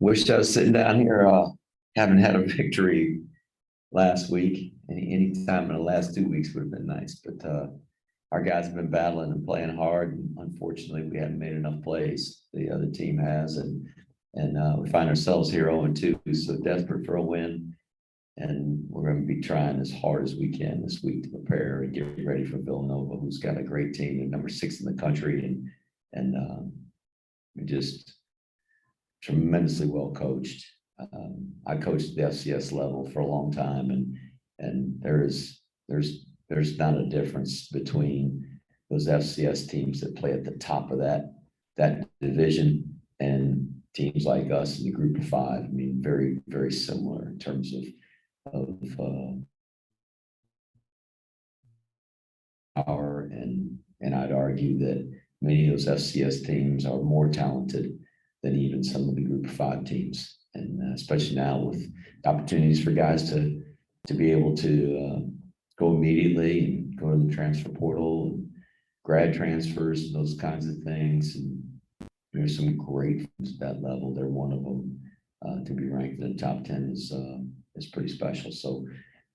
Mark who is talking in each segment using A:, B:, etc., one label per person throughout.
A: Wish I was sitting down here, haven't had a victory last week. Any time in the last 2 weeks would have been nice, but our guys have been battling and playing hard. And unfortunately, we haven't made enough plays. The other team has, and we find ourselves here 0-2, so desperate for a win. And we're going to be trying as hard as we can this week to prepare and get ready for Villanova, who's got a great team. They're number 6 in the country, and we just tremendously well coached. I coached the FCS level for a long time, and there's not a difference between those FCS teams that play at the top of that division and teams like us in the group of 5. I mean, very, very similar in terms of power, and I'd argue that many of those FCS teams are more talented than even some of the group of 5 teams. And especially now with opportunities for guys to be able to go immediately and go to the transfer portal and grad transfers and those kinds of things. And there's some great teams at that level. They're one of them. To be ranked in the top 10 is pretty special. So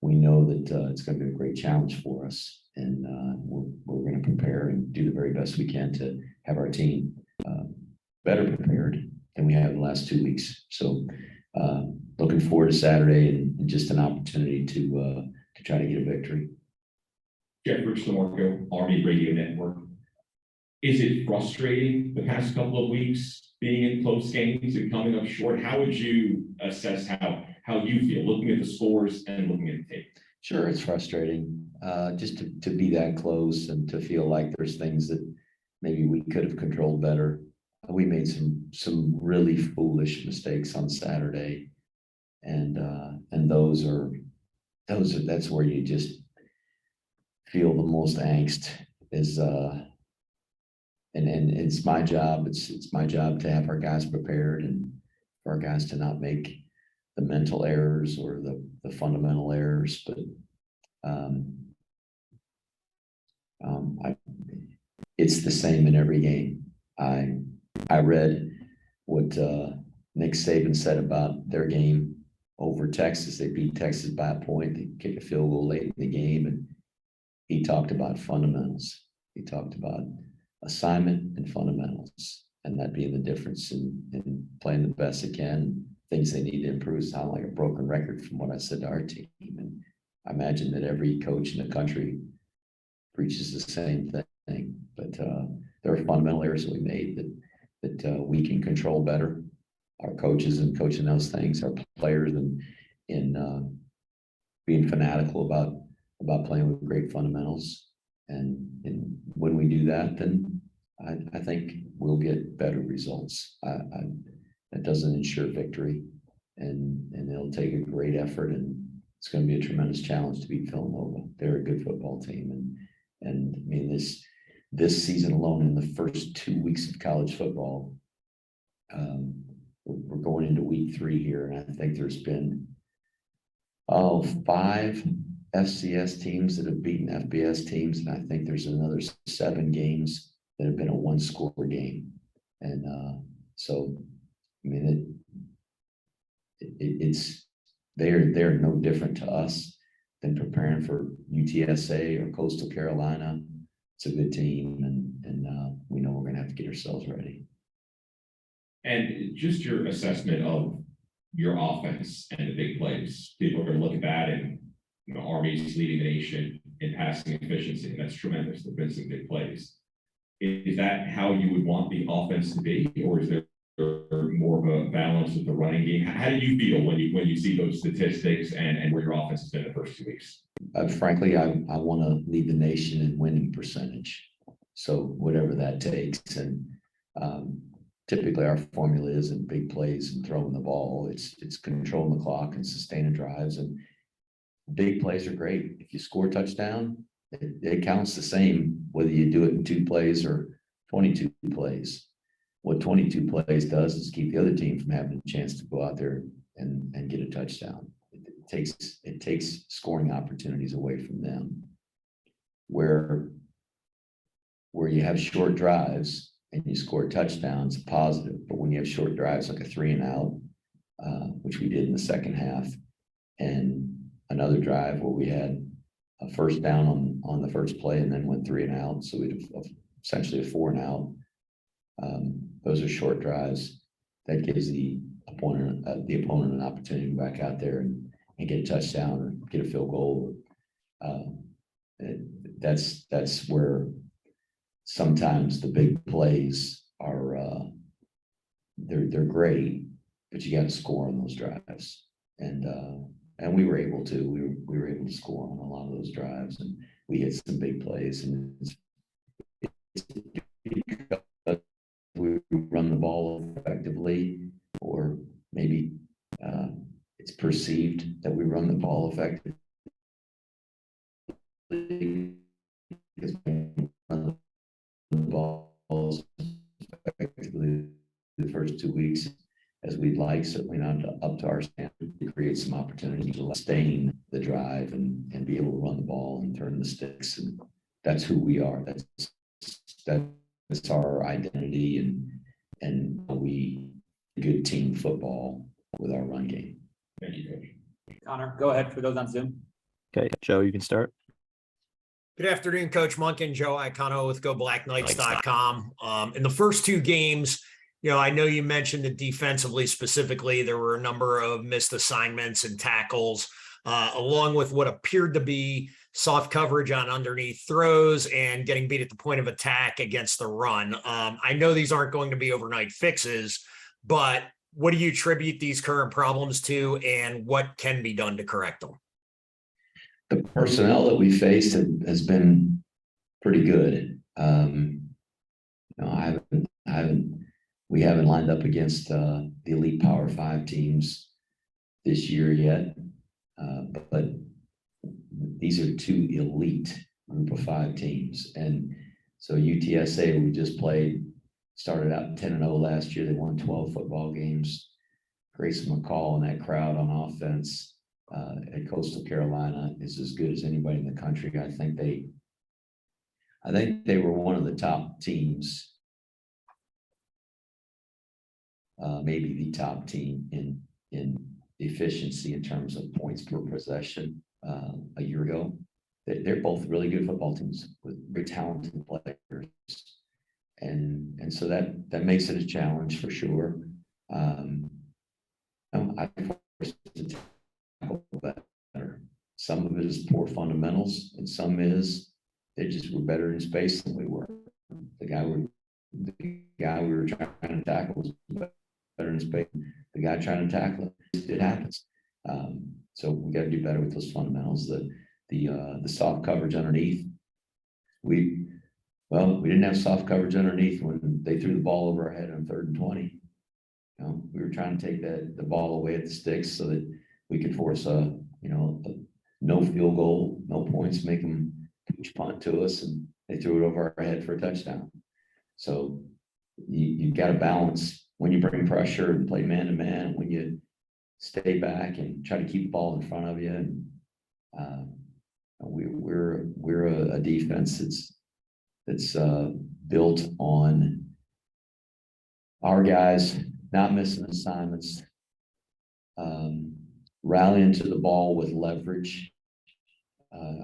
A: we know that it's going to be a great challenge for us, and we're going to prepare and do the very best we can to have our team better prepared than we have the last 2 weeks. So looking forward to Saturday and just an opportunity to try to get a victory.
B: Jeff Rich, the Monken Army Radio Network. Is it frustrating the past couple of weeks being in close games and coming up short? How would you assess how you feel looking at the scores and looking at the tape?
A: Sure, it's frustrating just to be that close and to feel like there's things that maybe we could have controlled better. We made some really foolish mistakes on Saturday, and that's where you just feel the most angst is and it's my job. It's my job to have our guys prepared and for our guys to not make the mental errors or the fundamental errors. But it's the same in every game. I read what Nick Saban said about their game over Texas. They beat Texas by a point. They kicked a field goal late in the game, and he talked about fundamentals. He talked about assignment and fundamentals, and that being the difference in playing the best they can. Things they need to improve. Sound like a broken record from what I said to our team, and I imagine that every coach in the country preaches the same thing. But there are fundamental errors that we made that we can control better. Our coaches and coaching those things, our players, and in being fanatical about playing with great fundamentals. And when we do that, then I think we'll get better results. That doesn't ensure victory, and it'll take a great effort, and it's going to be a tremendous challenge to beat Villanova. They're a good football team, and I mean this season alone, in the first 2 weeks of college football, we're going into week 3 here, and I think there's been 5 FCS teams that have beaten FBS teams, and I think there's another 7 games that have been a 1-score game. And so I mean it's they're no different to us than preparing for UTSA or Coastal Carolina. It's a good team, and we know we're going to have to get ourselves ready.
B: And just your assessment of your offense and the big plays. People are going to look at that, and Army's leading the nation in passing efficiency, and that's tremendous. There've been some big plays. Is that how you would want the offense to be, or is there more of a balance with the running game? How do you feel when you see those statistics and where your offense has been the first 2 weeks?
A: Frankly, I want to lead the nation in winning percentage, so whatever that takes. And typically our formula isn't big plays and throwing the ball. It's controlling the clock and sustaining drives. And big plays are great. If you score a touchdown, it counts the same whether you do it in 2 plays or 22 plays. What 22 plays does is keep the other team from having a chance to go out there and get a touchdown. It takes scoring opportunities away from them. Where you have short drives and you score touchdowns, positive. But when you have short drives like a 3 and out, which we did in the second half, and another drive where we had a first down on the first play and then went 3 and out. So we had essentially a 4 and out. Those are short drives that gives the opponent an opportunity to go back out there and get a touchdown or get a field goal. That's where sometimes the big plays are they're great, but you got to score on those drives, and we were able to score on a lot of those drives, and we hit some big plays, and it's because we run the ball effectively, or maybe it's perceived that we run the ball effectively because we run the balls effectively the first 2 weeks as we'd like, certainly not up to our standard, to create some opportunity to sustain the drive and be able to run the ball and turn the sticks. And that's who we are. That's our identity, and we good team football with our run game.
B: Thank you, Coach.
C: Connor, go ahead for those on Zoom.
D: Okay, Joe, you can start.
E: Good afternoon, Coach Monken. Joe Iacono with GoBlackKnights.com. In the first 2 games, I know you mentioned that defensively specifically, there were a number of missed assignments and tackles, along with what appeared to be soft coverage on underneath throws and getting beat at the point of attack against the run. I know these aren't going to be overnight fixes, but what do you attribute these current problems to, and what can be done to correct them?
A: The personnel that we faced has been pretty good. We haven't lined up against the elite Power 5 teams this year yet, but these are 2 elite Group of 5 teams, and so UTSA we just played started out 10-0 last year. They won 12 football games. Grayson McCall and that crowd on offense at Coastal Carolina is as good as anybody in the country. I think they were one of the top teams, maybe the top team in efficiency in terms of points per possession a year ago. They're both really good football teams with very talented players, and so that makes it a challenge for sure. I forced to tackle better. Some of it is poor fundamentals, and some is they just were better in space than we were. The guy we were trying to tackle was better in space. The guy trying to tackle it happens. So we got to do better with those fundamentals. The soft coverage underneath. We didn't have soft coverage underneath when they threw the ball over our head on 3rd and 20. We were trying to take the ball away at the sticks so that we could force a no field goal, no points, make them push punt to us, and they threw it over our head for a touchdown. So you've got to balance when you bring pressure and play man to man, when you stay back and try to keep the ball in front of you. And we're a defense that's built on our guys not missing assignments, rallying to the ball with leverage.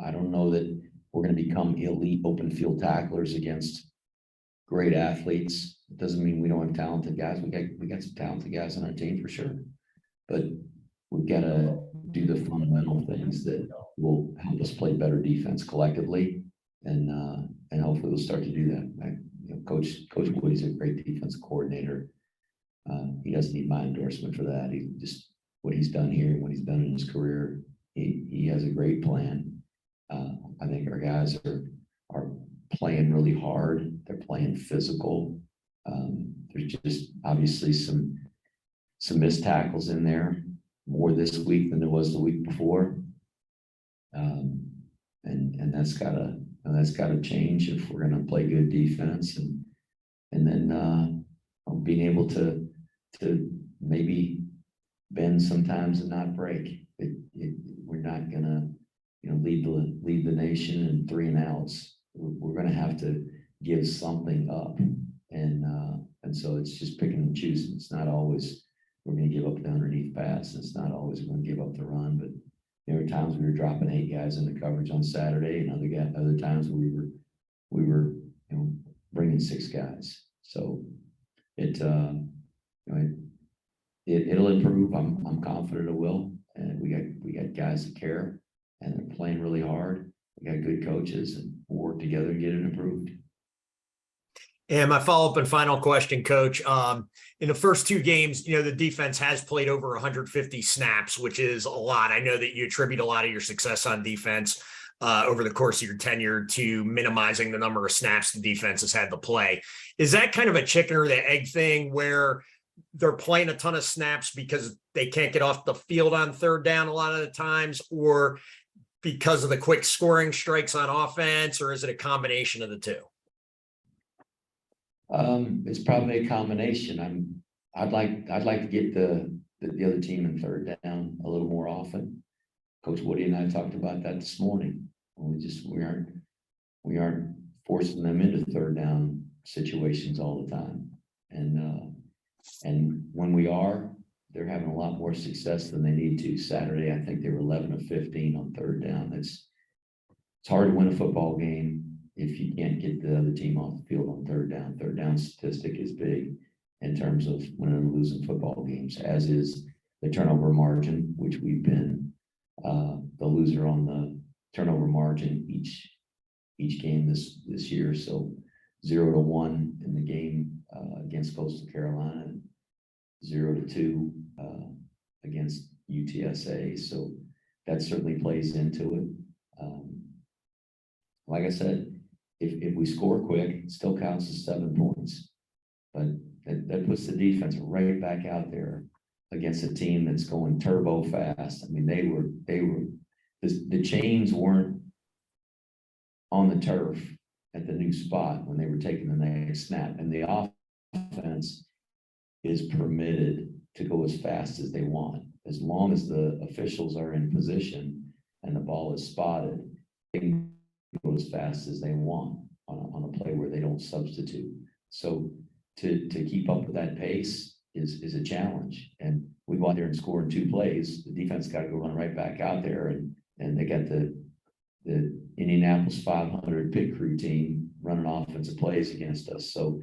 A: I don't know that we're going to become elite open field tacklers against great athletes. It doesn't mean we don't have talented guys. We got some talented guys on our team for sure, but we've got to do the fundamental things that will help us play better defense collectively, and hopefully we'll start to do that. Coach Woody's a great defense coordinator. He doesn't need my endorsement for that. He just what he's done here and what he's done in his career. He has a great plan. I think our guys are playing really hard. They're playing physical. There's just obviously some missed tackles in there, more this week than there was the week before. And that's gotta change if we're gonna play good defense, and then being able to maybe bend sometimes and not break. We're not gonna lead the nation in 3 and outs. We're gonna have to give something up, and so it's just picking and choosing. It's not always we're gonna give up the underneath pass. It's not always gonna give up the run, but there were times we were dropping 8 guys into coverage on Saturday, and other times we were bringing 6 guys. So it'll improve. I'm confident it will. And we got guys that care, and they're playing really hard. We got good coaches, and we'll work together to get it improved.
E: And my follow-up and final question, Coach. In the first 2 games, the defense has played over 150 snaps, which is a lot. I know that you attribute a lot of your success on defense over the course of your tenure to minimizing the number of snaps the defense has had to play. Is that kind of a chicken or the egg thing where they're playing a ton of snaps because they can't get off the field on third down a lot of the times, or because of the quick scoring strikes on offense, or is it a combination of the two?
A: It's probably a combination. I'd like to get the other team in third down a little more often. Coach Woody and I talked about that this morning. We aren't forcing them into third down situations all the time. And when we are, they're having a lot more success than they need to. Saturday, I think they were 11 of 15 on third down. It's hard to win a football game if you can't get the other team off the field on third down. Third down statistic is big in terms of winning and losing football games, as is the turnover margin, which we've been the loser on the turnover margin each game this year. So 0-1 in the game against Coastal Carolina, and 0-2 against UTSA. So that certainly plays into it. Like I said, if we score quick, it still counts as 7 points, but that puts the defense right back out there against a team that's going turbo fast. I mean, the chains weren't on the turf at the new spot when they were taking the next snap, and the offense is permitted to go as fast as they want, as long as the officials are in position and the ball is spotted. They can go as fast as they want on a play where they don't substitute. So to keep up with that pace is a challenge. And we go out there and score in 2 plays. The defense got to go run right back out there, and they got the Indianapolis 500 pit crew team running offensive plays against us. So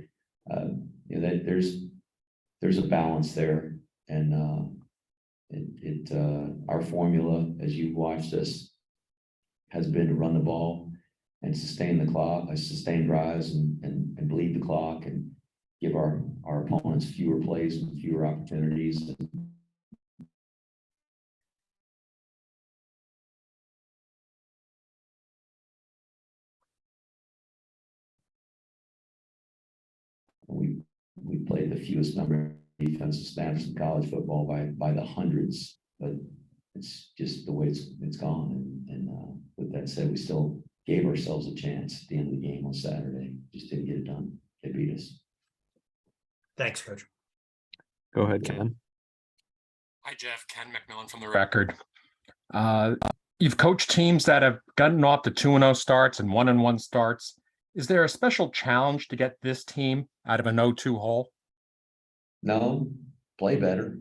A: there's a balance there, and our formula, as you've watched us, has been to run the ball and sustain the clock, sustain drives and bleed the clock, and give our opponents fewer plays and fewer opportunities. We played the fewest number of defensive snaps in college football by the hundreds, but it's just the way it's gone. And with that said, we still gave ourselves a chance at the end of the game on Saturday. Just didn't get it done. They beat us.
E: Thanks, Coach.
D: Go ahead, Ken.
C: Hi, Jeff. Ken McMillan from The Record. You've coached teams that have gotten off the 2-0 starts and 1-1 starts. Is there a special challenge to get this team out of a 0-2 hole?
A: No, play better.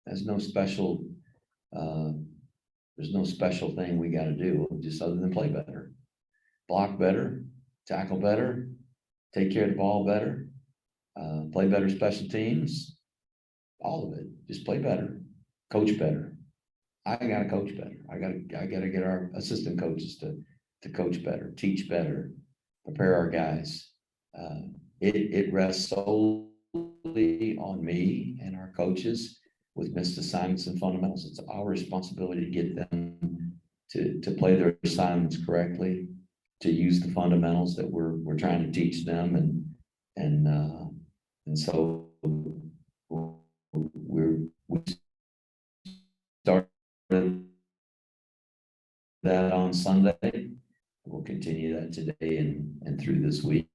A: There's no special thing we got to do, just other than play better, block better, tackle better, take care of the ball better, play better special teams, all of it. Just play better, coach better. I got to coach better. I got to get our assistant coaches to coach better, teach better, prepare our guys. It rests solely on me and our coaches with missed assignments and fundamentals. It's our responsibility to get them to play their assignments correctly, to use the fundamentals that we're trying to teach them, and so we started that on Sunday. We'll continue that today and through this week.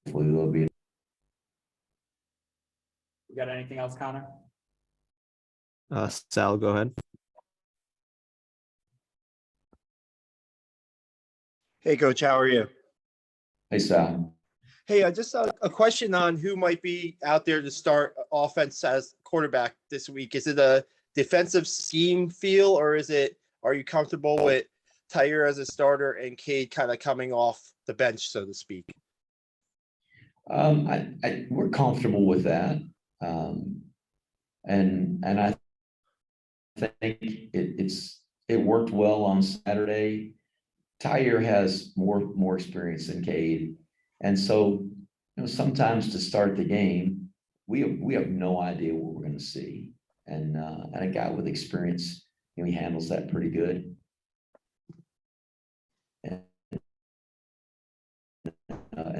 A: Hopefully there'll be.
F: You got anything else, Connor?
D: Sal, go ahead.
G: Hey, Coach, how are you?
A: Hey, Sal.
G: Hey, just a question on who might be out there to start offense as quarterback this week. Is it a defensive scheme feel, or are you comfortable with Tyre as a starter and Cade kind of coming off the bench, so to speak?
A: We're comfortable with that. And I think it worked well on Saturday. Tyre has more experience than Cade. And so, sometimes to start the game, we have no idea what we're going to see. And a guy with experience, he handles that pretty good. And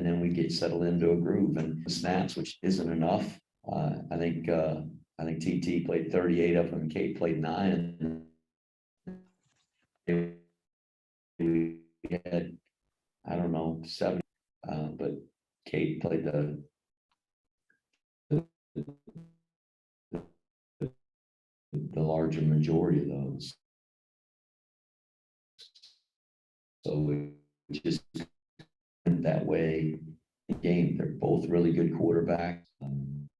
A: then we get settled into a groove and snaps, which isn't enough. I think TT played 38 of them, and Cade played 9. And we had, I don't know, 7, but Cade played the larger majority of those. So we just went that way. The game, they're both really good quarterbacks.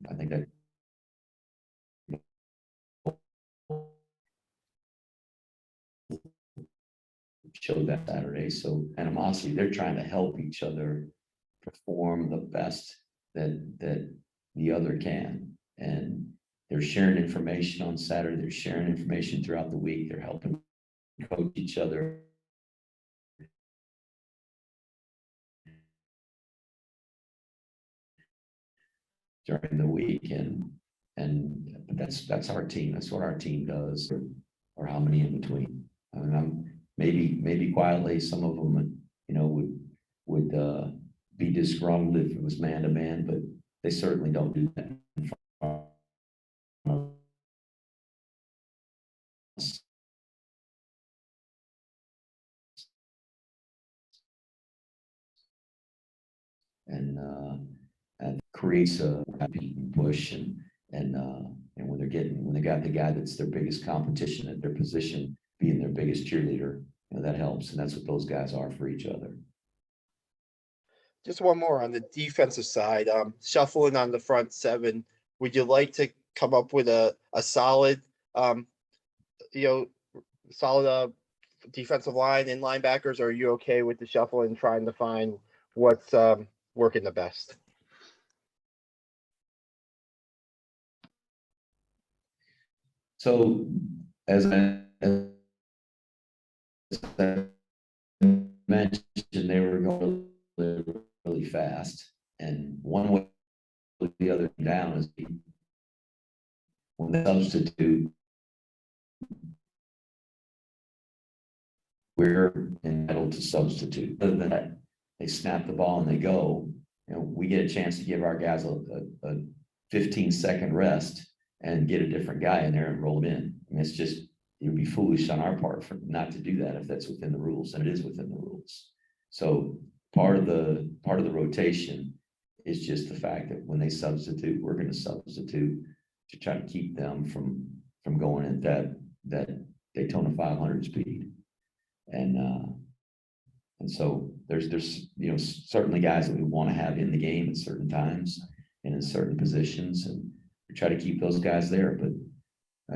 A: I think that showed that Saturday. So animosity, they're trying to help each other perform the best that the other can. And they're sharing information on Saturday. They're sharing information throughout the week. They're helping coach each other. During the week, and that's our team. That's what our team does, or how many in between. I mean, maybe quietly, some of them, would be disgruntled if it was man to man, but they certainly don't do that in front of us. And creates a beat and push, and when they got the guy that's their biggest competition at their position being their biggest cheerleader, that helps, and that's what those guys are for each other.
G: Just one more on the defensive side. Shuffling on the front 7. Would you like to come up with a solid, solid defensive line and linebackers? Or are you okay with the shuffle and trying to find what's working the best?
A: So as I mentioned, they were going really fast, and one way or the other down is when they substitute, we're entitled to substitute. Other than that, they snap the ball and they go. We get a chance to give our guys a 15-second rest and get a different guy in there and roll him in. I mean, it would be foolish on our part for not to do that if that's within the rules, and it is within the rules. So part of the rotation is just the fact that when they substitute, we're going to substitute to try to keep them from going at that Daytona 500 speed. And so there's certainly guys that we want to have in the game at certain times and in certain positions, and we try to keep those guys there. But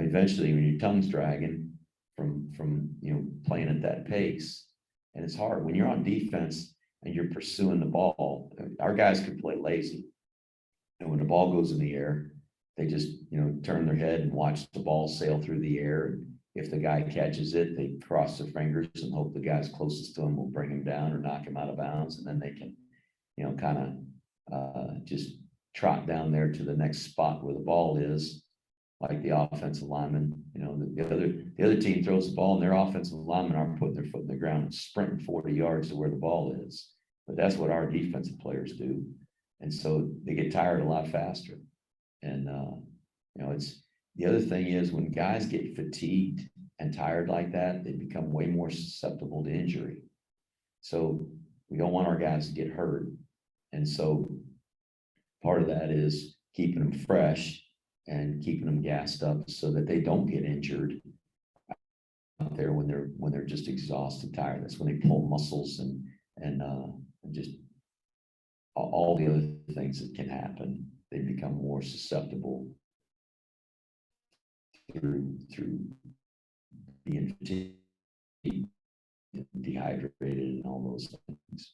A: eventually, when your tongue's dragging from playing at that pace, and it's hard when you're on defense and you're pursuing the ball. Our guys can play lazy, and when the ball goes in the air, they just turn their head and watch the ball sail through the air. And if the guy catches it, they cross their fingers and hope the guys closest to him will bring him down or knock him out of bounds, and then they can kind of just trot down there to the next spot where the ball is, like the offensive lineman. The other team throws the ball, and their offensive linemen aren't putting their foot in the ground and sprinting 40 yards to where the ball is. But that's what our defensive players do, and so they get tired a lot faster. And it's the other thing is when guys get fatigued and tired like that, they become way more susceptible to injury. So we don't want our guys to get hurt, and so part of that is keeping them fresh and keeping them gassed up so that they don't get injured out there when they're just exhausted, tired. That's when they pull muscles and just all the other things that can happen, they become more susceptible through being fatigued, dehydrated, and all those things.